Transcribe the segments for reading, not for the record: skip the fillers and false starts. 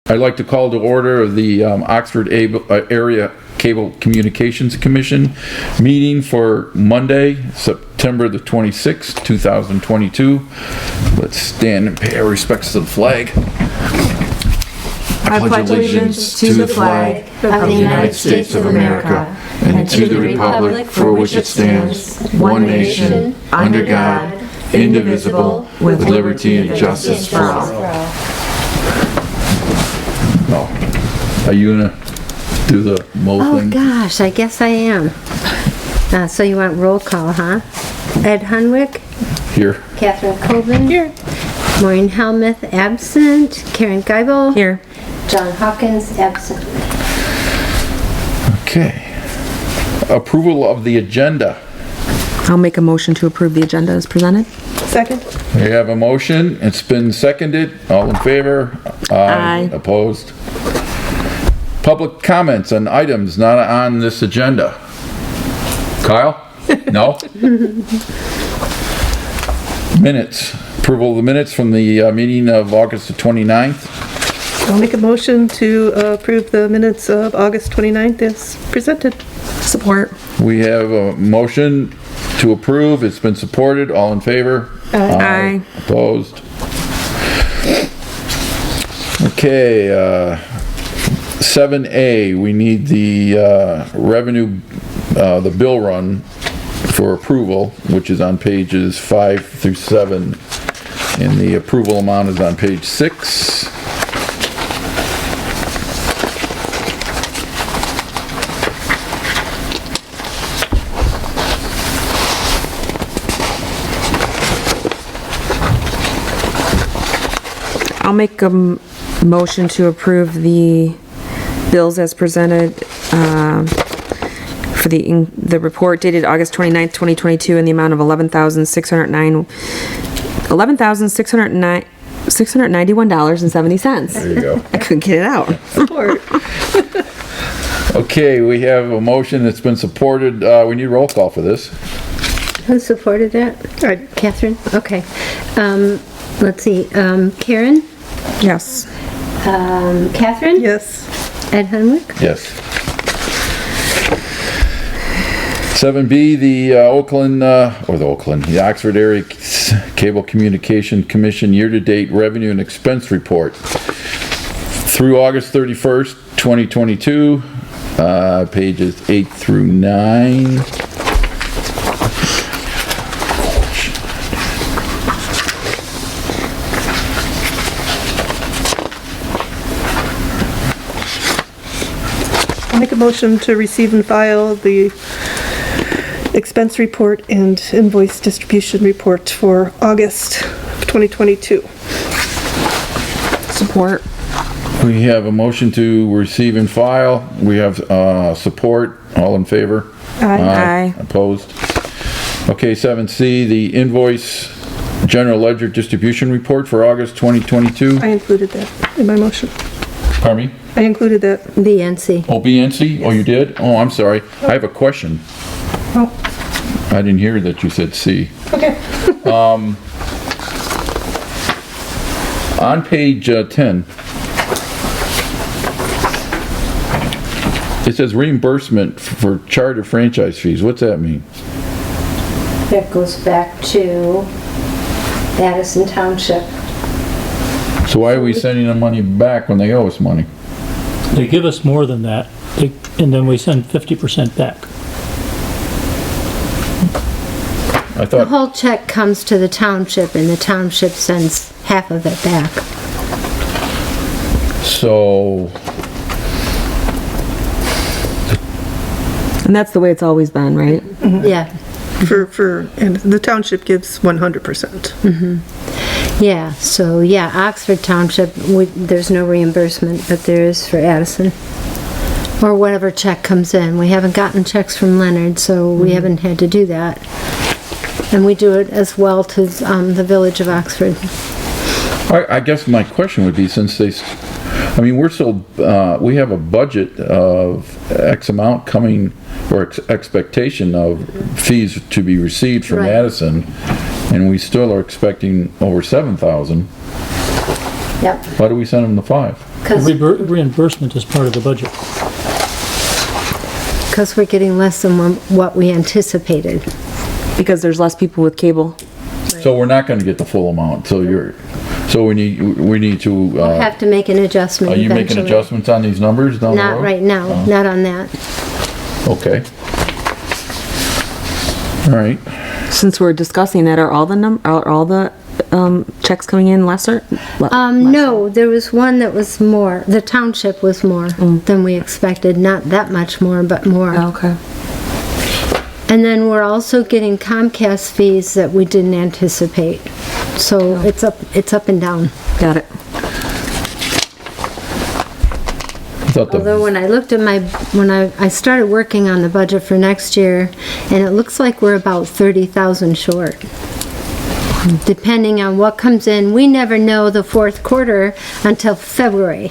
I'd like to call to order the Oxford Area Cable Communications Commission meeting for Monday, September the 26th, 2022. Let's stand and pay our respects to the flag. I pledge allegiance to the flag of the United States of America and to the republic for which it stands, one nation, under God, indivisible, with liberty and justice for all. Are you gonna do the mole thing? Oh gosh, I guess I am. So you want roll call, huh? Ed Hunwick? Here. Catherine Colvin? Here. Maureen Helmuth, absent. Karen Geibel? Here. John Hawkins, absent. Okay. Approval of the agenda. I'll make a motion to approve the agenda as presented. Second. We have a motion. It's been seconded. All in favor? Aye. Opposed? Public comments on items not on this agenda. Kyle? No? Minutes. Approval of the minutes from the meeting of August the 29th. I'll make a motion to approve the minutes of August 29th as presented. Support. We have a motion to approve. It's been supported. All in favor? Aye. Opposed? Okay, 7A, we need the revenue, the bill run for approval, which is on pages 5 through 7, and the approval amount is on page 6. I'll make a motion to approve the bills as presented for the report dated August 29th, 2022 in the amount of $11,691.70. There you go. I couldn't get it out. Support. Okay, we have a motion that's been supported. We need roll call for this. Who supported that? Right. Catherine? Okay. Let's see. Karen? Yes. Catherine? Yes. Ed Hunwick? Yes. 7B, the the Oxford Area Cable Communication Commission year-to-date revenue and expense report. Through August 31st, 2022, pages 8 through 9. I'll make a motion to receive and file the expense report and invoice distribution report for August of 2022. Support. We have a motion to receive and file. We have support. All in favor? Aye. Opposed? Okay, 7C, the invoice general ledger distribution report for August 2022. I included that in my motion. Pardon me? I included that. BNC. Oh, BNC? Oh, you did? Oh, I'm sorry. I have a question. Oh, I didn't hear that you said C. okay. On page 10, it says reimbursement for charter franchise fees. What's that mean? That goes back to Addison Township. So why are we sending them money back when they owe us money? They give us more than that, and then we send 50% back. I The thought, whole check comes to the township and the township sends half of it back. so, And that's the way it's always been, right? Yeah. And the township gives 100%. Yeah, so yeah, Oxford Township, there's no reimbursement, but there is for Addison. Or whatever check comes in. We haven't gotten checks from Leonard, so we haven't had to do that. And we do it as well to the village of Oxford. I guess my question would be, since they, I mean, we're still, we have a budget of X amount coming, or expectation of fees to be received from Right. Addison, and we still are expecting over 7,000. Yep, Why do we send them the 5? Reimbursement is part of the budget. because we're getting less than what we anticipated. Because there's less people with cable. So we're not gonna get the full amount, so we need to, We'll have to make an adjustment are you making eventually. adjustments on these numbers down the road? Not right now, not on that. Okay. All right. Since we're discussing that, are all the checks coming in lesser? No, there was one that was more, the township was more than we expected, not that much more, but more. Okay. And then we're also getting Comcast fees that we didn't anticipate. So it's up and down. Got it. Although when I looked at when I started working on the budget for next year, and it looks like we're about 30,000 short. Depending on what comes in, we never know the fourth quarter until February.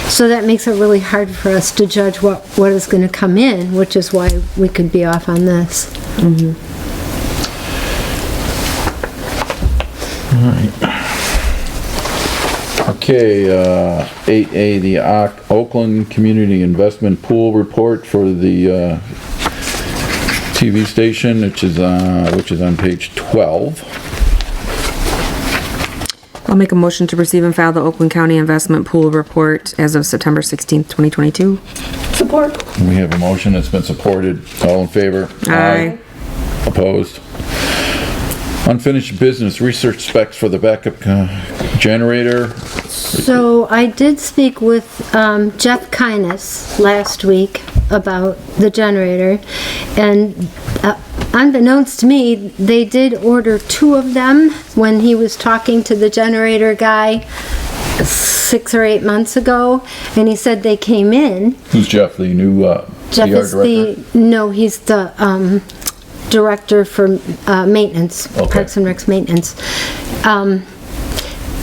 So that makes it really hard for us to judge what is going to come in, which is why we could be off on this. All right. Okay, 8A, the Oakland Community Investment Pool Report for the TV station, which is on page 12. I'll make a motion to receive and file the Oakland County Investment Pool Report as of September 16th, 2022. Support. We have a motion that's been supported. All in favor? Aye. Opposed? Unfinished business, research specs for the backup generator. So I did speak with Jeff Kyness last week about the generator, and unbeknownst to me, they did order 2 of them when he was talking to the generator guy 6 or 8 months ago, and he said they came in. Who's Jeff, the new Jeff PR is director? no, he's the director for maintenance, Okay. Parks and Rec's maintenance.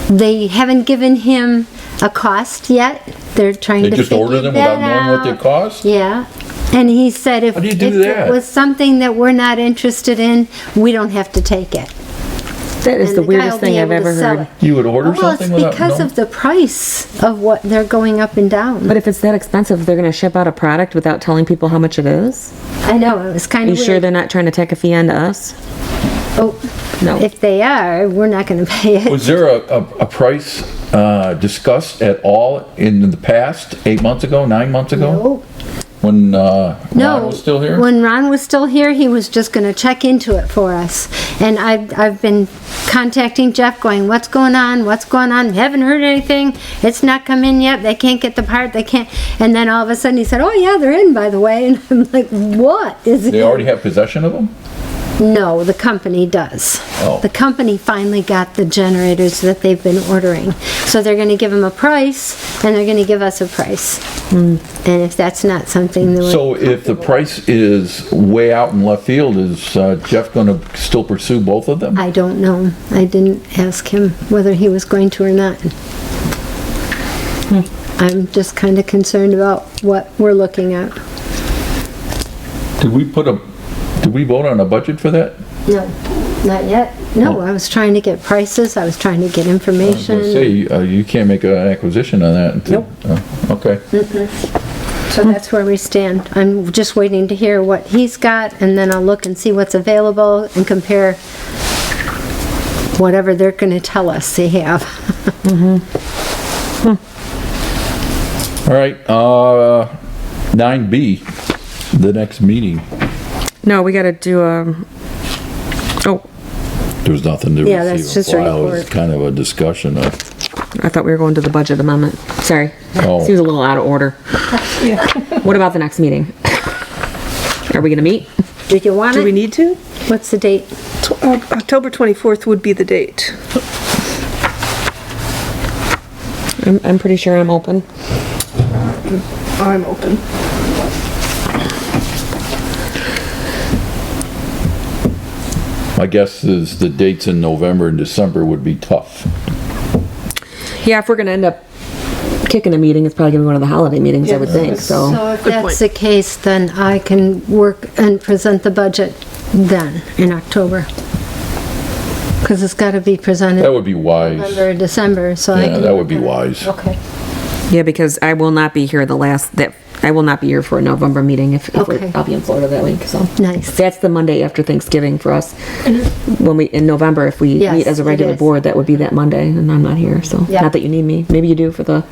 They haven't given him a cost yet. They're trying They to just figure order them that without knowing what they out. cost? Yeah. And he said if How do you do if that? it was something that we're not interested in, we don't have to take it. That is And the guy weirdest will be thing I've able to ever sell heard. it. You would order Well, something it's without because knowing? of the price of what they're going up and down. But if it's that expensive, they're gonna ship out a product without telling people how much it is? I know, it was kind Are you of sure weird. they're not trying to take a fee onto us? Oh, No. if they are, we're not gonna pay it. Was there a price discussed at all in the past, 8 months ago, 9 months ago? No. When No. Ron was still here? When Ron was still here, he was just gonna check into it for us. And I've been contacting Jeff going, what's going on? What's going on? Haven't heard anything. It's not come in yet. They can't get the part. They can't. And then all of a sudden he said, oh yeah, they're in, by the way. And I'm like, what is it? They already have possession of them? No, the company does. Oh. The company finally got the generators that they've been ordering. So they're gonna give them a price, and they're gonna give us a price. And if that's not something that we're So if the price is way out in left field, is Jeff gonna still pursue both of them? I don't know. I didn't ask him whether he was going to or not. I'm just kind of concerned about what we're looking at. Did we vote on a budget for that? No, not yet. No, I was trying to get prices. I was trying to get I was information. gonna say, you can't make an acquisition on that until... Okay. So that's where we stand. I'm just waiting to hear what he's got, and then I'll look and see what's available and compare whatever they're gonna tell us they have. All right, 9B, the next meeting. No, we gotta do oh, There was nothing to Yeah, that's receive just a and file. It was report. kind of a discussion of, I thought we were going to the budget amendment. Sorry. Oh. Seems a little out of order. What about the next meeting? Are we gonna meet? Did you want Do we it? need to? What's the date? October 24th would be the date. I'm pretty sure I'm open. I'm open. my guess is the dates in November and December would be tough. Yeah, if we're gonna end up kicking a meeting, it's probably gonna be one of the holiday meetings, I would think, so. So if Good that's point. the case, then I can work and present the budget then, in October. Because it's got to be That presented would be wise. November, December, so I Yeah, can. that would be wise. Okay. Yeah, because I will not be here I will not be here for a November meeting if Okay. I'll be in Florida that week, so. Nice. That's the Monday after Thanksgiving for us. When in November, if we Yes, meet as a it regular is. board, that would be that Monday, and I'm not here, so. Yeah. Not that you need me. Maybe you do for the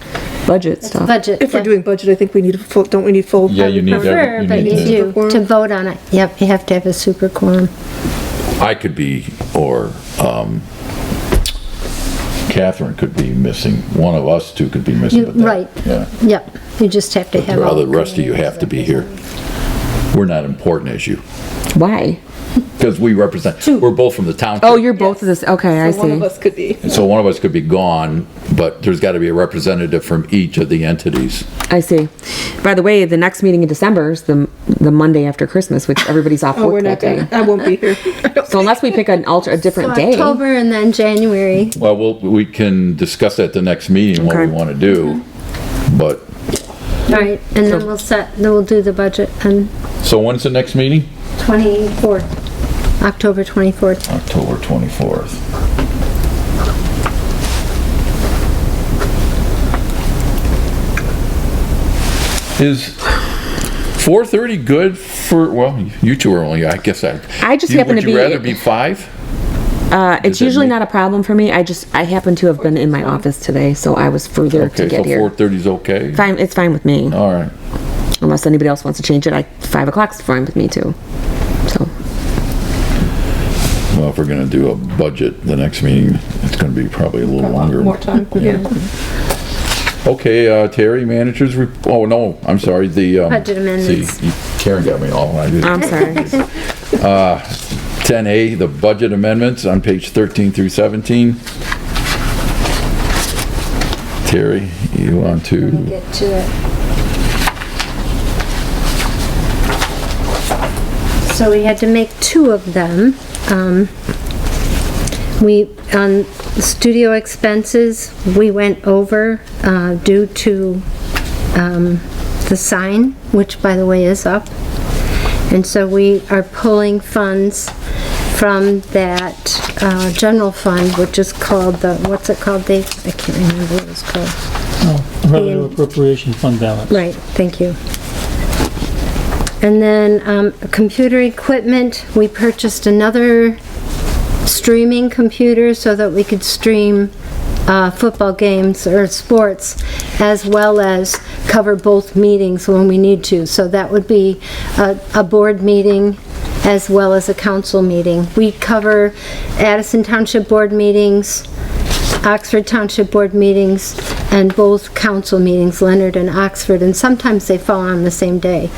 budget stuff. Budget. If we're yeah. doing budget, I think we need a full, don't we need full? Yeah, you need that. Prefer, you but need you to- do, to vote on it. Yep, you have to have a super quorum. I could be, or Catherine could be missing. One of us two could be missing. You- but that- right. Yeah. Yep, you just have to have. all The rest of you have to be here. We're not important as you, Why? because we represent, we're both from the township. Oh, you're both of this, okay, I So one of see. us could be. So one of us could be gone, but there's got to be a representative from each of the entities. I see. By the way, the next meeting in December is the Monday after Christmas, which everybody's off Oh, we're work not that day. gonna, I won't be here. So unless we pick a different day. October and then January. Well, we can discuss at the next meeting what we Okay. want to do, but, All right, and then we'll do the budget on so when's the next meeting? 24th, October 24th. October 24th. Is 4:30 good for, well, you two are only, I guess I just happen to Would you be- rather be 5? It's that usually make- not a problem for me. I happen to have been in my office today, so I was further to Okay, so get here. 4:30 is okay? Fine, it's fine with me. All right. Unless anybody else wants to change it, 5 o'clock's fine with me too. So, Well, if we're gonna do a budget, the next meeting, it's gonna be probably a little longer. More time, yeah. Okay, Terry, managers, oh, no, I'm sorry, the, Budget amendments. see, Karen got me all, I did. I'm sorry. 10A, the budget amendments on page 13 through 17. Terry, you want to, Get to it. So we had to make 2 of them. On studio expenses, we went over due to the sign, which by the way is up. And so we are pulling funds from that general fund, which is called the, what's it called, Dave? I can't remember what it's called. Revenue appropriation fund balance. Right, thank you. And then computer equipment, we purchased another streaming computer so that we could stream football games or sports, as well as cover both meetings when we need to. So that would be a board meeting as well as a council meeting. We cover Addison Township Board meetings, Oxford Township Board meetings, and both council meetings, Leonard and Oxford, and sometimes they fall on the same day.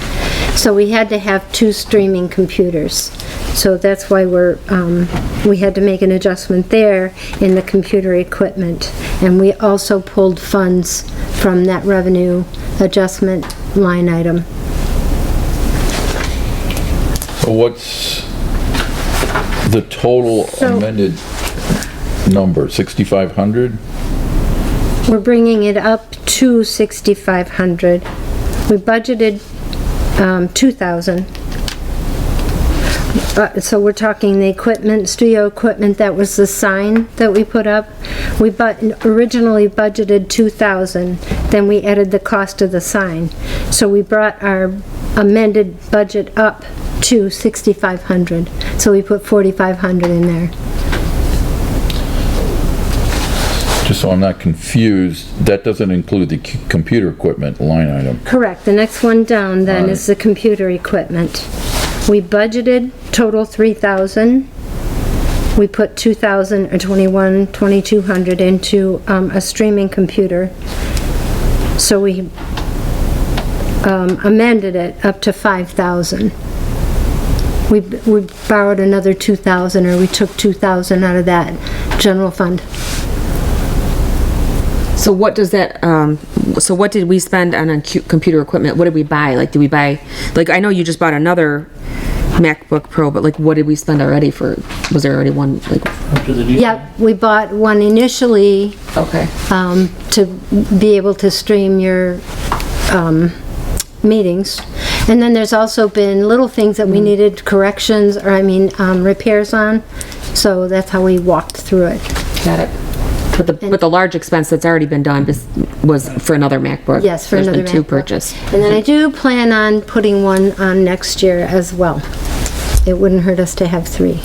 So we had to have 2 streaming computers. So that's why we had to make an adjustment there in the computer equipment. And we also pulled funds from that revenue adjustment line item. so what's the total So- amended number, 6,500? We're bringing it up to 6,500. We budgeted 2,000. So we're talking the equipment, studio equipment, that was the sign that we put up. We originally budgeted 2,000, then we added the cost of the sign. So we brought our amended budget up to 6,500. So we put 4,500 in there. Just so I'm not confused, that doesn't include the computer equipment line item. Correct, the next one down then Alright. is the computer equipment. We budgeted total 3,000. We put 2,000 or 2,200 into a streaming computer. So we amended it up to 5,000. We borrowed another 2,000, or we took 2,000 out of that general fund. So what does that, so what did we spend on computer equipment? What did we buy? Like, did we buy, like, I know you just bought another MacBook Pro, but like, what did we spend already for, was there already one, like? After the new- Yep, we bought one initially Okay. to be able to stream your meetings. And then there's also been little things that we needed corrections, or repairs on. So that's how we walked through it. Got it. But the large expense that's already been done was for another MacBook. Yes, for There's another been two MacBook. purchased. And then I do plan on putting one on next year as well. It wouldn't hurt us to have 3.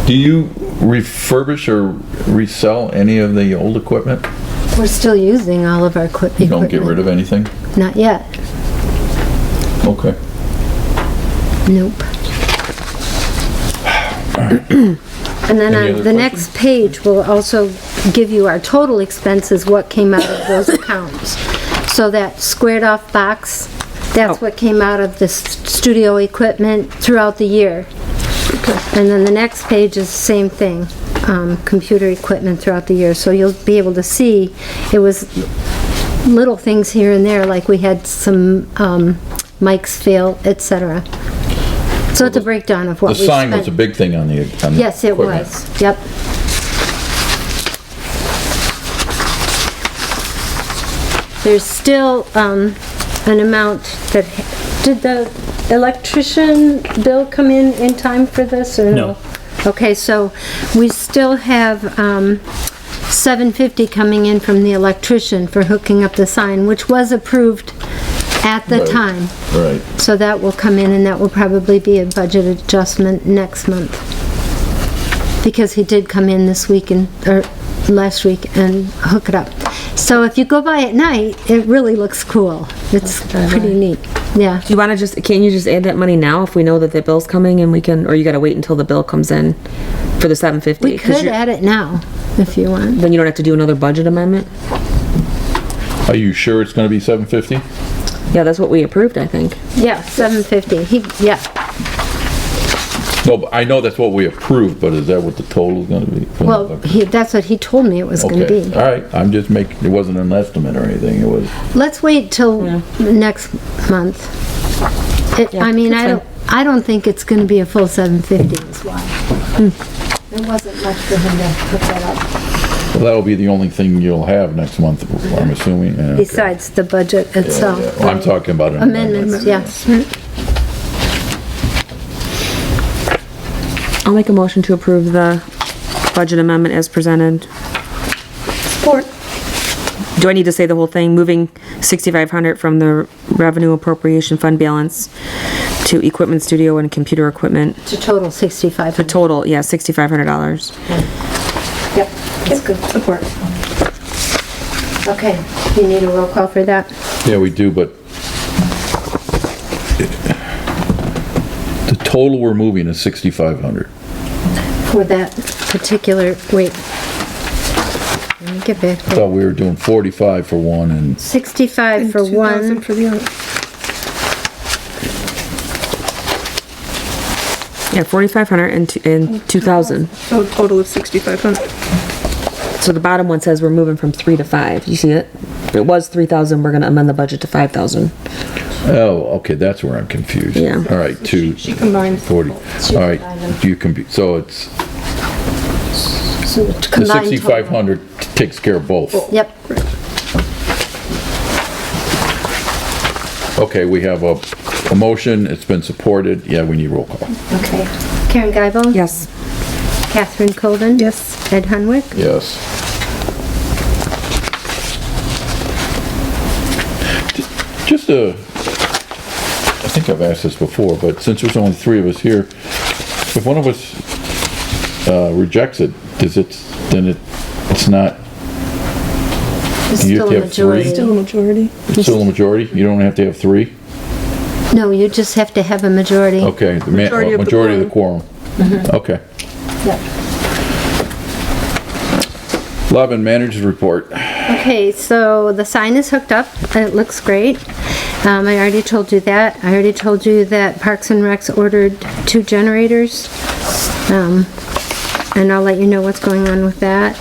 Do you refurbish or resell any of the old equipment? We're still using all of our equipment. You don't get rid of anything? Not yet. Okay. Nope. And then Any on other the next page will also give you our total expenses, what came out of those accounts. So that squared off box, that's what came out of the studio equipment throughout the year. And then the next page is the same thing, computer equipment throughout the year. So you'll be able to see, it was little things here and there, like we had some mics fail, etc. So it's a breakdown of what The we sign spent. was a big thing on the Yes, it equipment. was, yep. There's still an amount that, did the electrician bill come in time for this or no? No. Okay, so we still have $750 coming in from the electrician for hooking up the sign, which was approved at the Right. time. Right. So that will come in, and that will probably be a budget adjustment next month. Because he did come in this week or last week and hook it up. So if you go by at night, it really looks cool. It's pretty neat, yeah. Do you want to can't you just add that money now if we know that the bill's coming and we can, or you gotta wait until the bill comes in for the 750? We could add it now, if you want. Then you don't have to do another budget amendment? Are you sure it's gonna be 750? Yeah, that's what we approved, I think. Yeah, $750, yeah. No, but I know that's what we approved, but is that what the total is gonna be? Well, that's what he told me it was gonna Okay, be. all right, I'm just making, it wasn't an estimate or anything, it was, Let's wait till next month. I mean, that's I don't think it's gonna be a full 750 is why. There wasn't much for him to put that up. well, that'll be the only thing you'll have next month, I'm assuming. Yeah, okay. Besides the budget itself. Yeah, well, I'm talking about an Amendments, yes. I'll make a motion to approve the budget amendment as presented. Support. Do I need to say the whole thing? Moving 6,500 from the revenue appropriation fund balance to equipment studio and computer equipment. To total 65. The total, yeah, $6,500. Yep, that's good. Support. Okay, you need a roll call for that? Yeah, we do, but the total we're moving is 6,500. For that particular, wait. Let me get back I there. thought we were doing 45 for one and 65 for 2,000 one, for the other. Yeah, 4,500 and 2,000. So a total of 6,500. So the bottom one says we're moving from 3 to 5. You see it? It was 3,000, we're gonna amend the budget to 5,000. oh, okay, that's where I'm confused. Yeah. All right, She combined 40. All right, you can be, so it's, so the the combined total. 6,500 takes care of both. Yep, Okay, we have a motion, it's been supported, yeah, we need roll call. okay. Karen Guybo? Yes. Catherine Colvin? Yes. Ed Hunwick? Yes. Just I think I've asked this before, but since there's only 3 of us here, if one of us rejects it, it's not, It's You still have a to have majority. three? Still a majority. it's still a majority? You don't have to have 3? No, you just have to have a majority. Okay, the Majority of the majority of the quorum. Okay. Yep. 11, manager's report. Okay, so the sign is hooked up. It looks great. I already told you that. I already told you that Parks and Recs ordered 2 generators. And I'll let you know what's going on with that.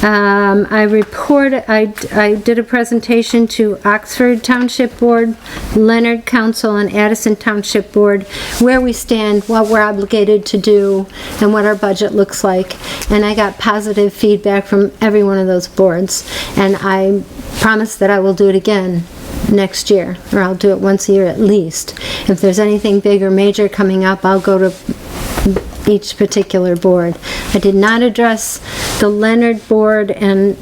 I did a presentation to Oxford Township Board, Leonard Council, and Addison Township Board, where we stand, what we're obligated to do, and what our budget looks like. And I got positive feedback from every one of those boards. And I promise that I will do it again next year, or I'll do it once a year at least. If there's anything big or major coming up, I'll go to each particular board. I did not address the Leonard board and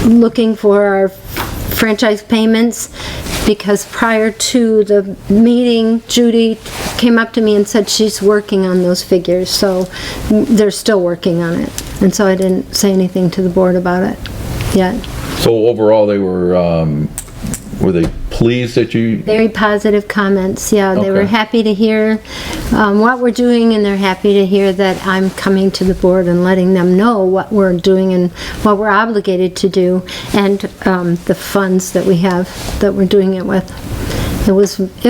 looking for our franchise payments, because prior to the meeting, Judy came up to me and said she's working on those figures, so they're still working on it. And so I didn't say anything to the board about it yet. So overall, were they pleased that you, Very positive comments, yeah. They were Okay. happy to hear what we're doing, and they're happy to hear that I'm coming to the board and letting them know what we're doing and what we're obligated to do, and the funds that we have, that we're doing it with. It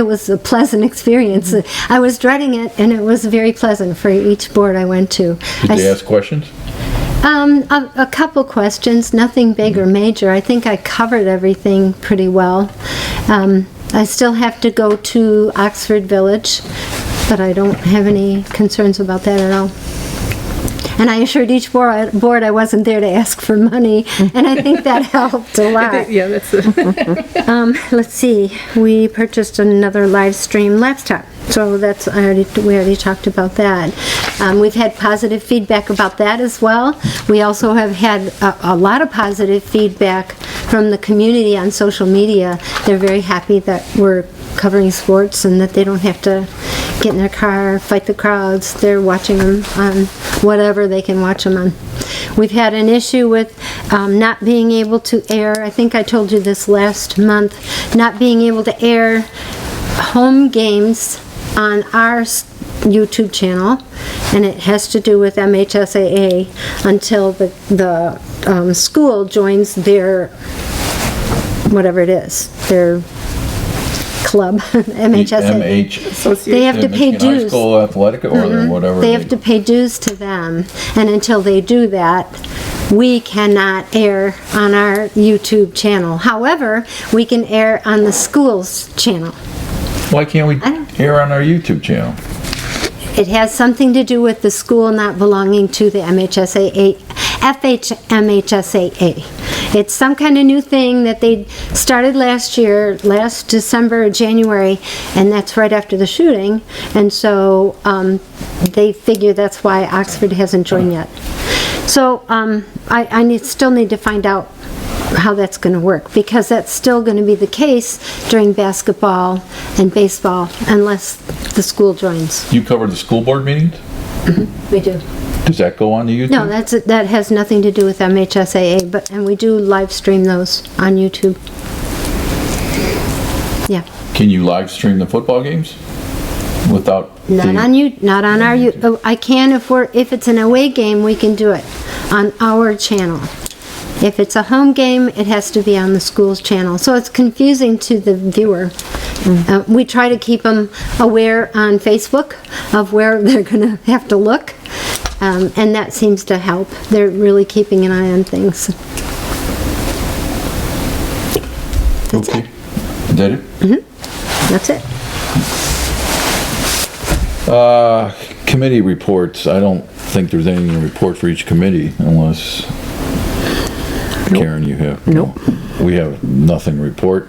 was a pleasant experience. I was dreading it, and it was very pleasant for each board I went to. did they ask questions? A couple questions, nothing big or major. I think I covered everything pretty well. I still have to go to Oxford Village, but I don't have any concerns about that at all. And I assured each board I wasn't there to ask for money, and I think that helped a lot. Yeah, that's Let's see, we purchased another live stream laptop, so that's, we already talked about that. We've had positive feedback about that as well. We also have had a lot of positive feedback from the community on social media. They're very happy that we're covering sports and that they don't have to get in their car, fight the crowds. They're watching them on whatever they can watch them on. We've had an issue with not being able to air, I think I told you this last month, not being able to air home games on our YouTube channel, and it has to do with MHSAA until the school joins their, whatever it is, their club, MHSAA. They have to pay Michigan High dues. School Athletic or whatever. They have to pay dues to them, and until they do that, we cannot air on our YouTube channel. However, we can air on the school's channel. Why can't we air on our YouTube channel? It has something to do with the school not belonging to the MHSAA, FHMHSAA. It's some kind of new thing that they started last year, last December or January, and that's right after the shooting. And so they figure that's why Oxford hasn't joined yet. So I still need to find out how that's going to work, because that's still going to be the case during basketball and baseball unless the school joins. You cover the school board meetings? We do. Does that go on the YouTube? No, that has nothing to do with MHSAA, and we do live stream those on YouTube. Yeah. Can you live stream the football games without? Not on our I can if it's an away game, we can do it on our channel. If it's a home game, it has to be on the school's channel. So it's confusing to the viewer. We try to keep them aware on Facebook of where they're going to have to look, and that seems to help. They're really keeping an eye on things. That's Okay. it. Is that it? That's it. Committee reports. I don't think there's anything to report for each committee unless, Karen, you have? Nope. We have nothing to report.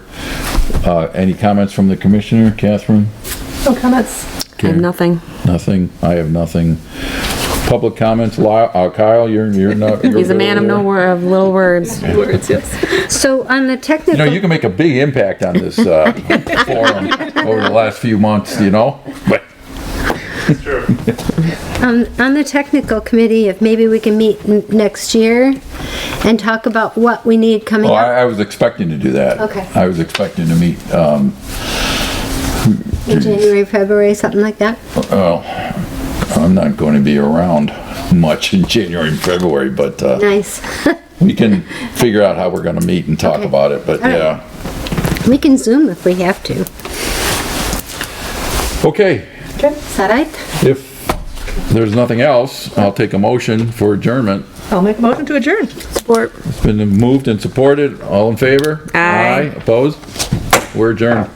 Any comments from the commissioner? Catherine? no comments. I have Karen? nothing. Nothing? I have nothing. Public comments? Kyle, you're not... He's a man of little words. Words, yes. So on the You technical... know, you can make a big impact on this forum over the last few months, you know? But On the technical committee, if maybe we can meet next year and talk about what we need coming well, up. I was expecting to do that. Okay. I was expecting to meet, In January, February, something like that. well, I'm not going to be around much in January and February, but Nice. we can figure out how we're going to meet and talk Okay. about it, but All right. yeah. We can Zoom if we have to. Okay, Is that right? if there's nothing else, I'll take a motion for adjournment. I'll make a motion to adjourn. Sport. It's been moved and supported. All in favor? Aye. Opposed? We're adjourned.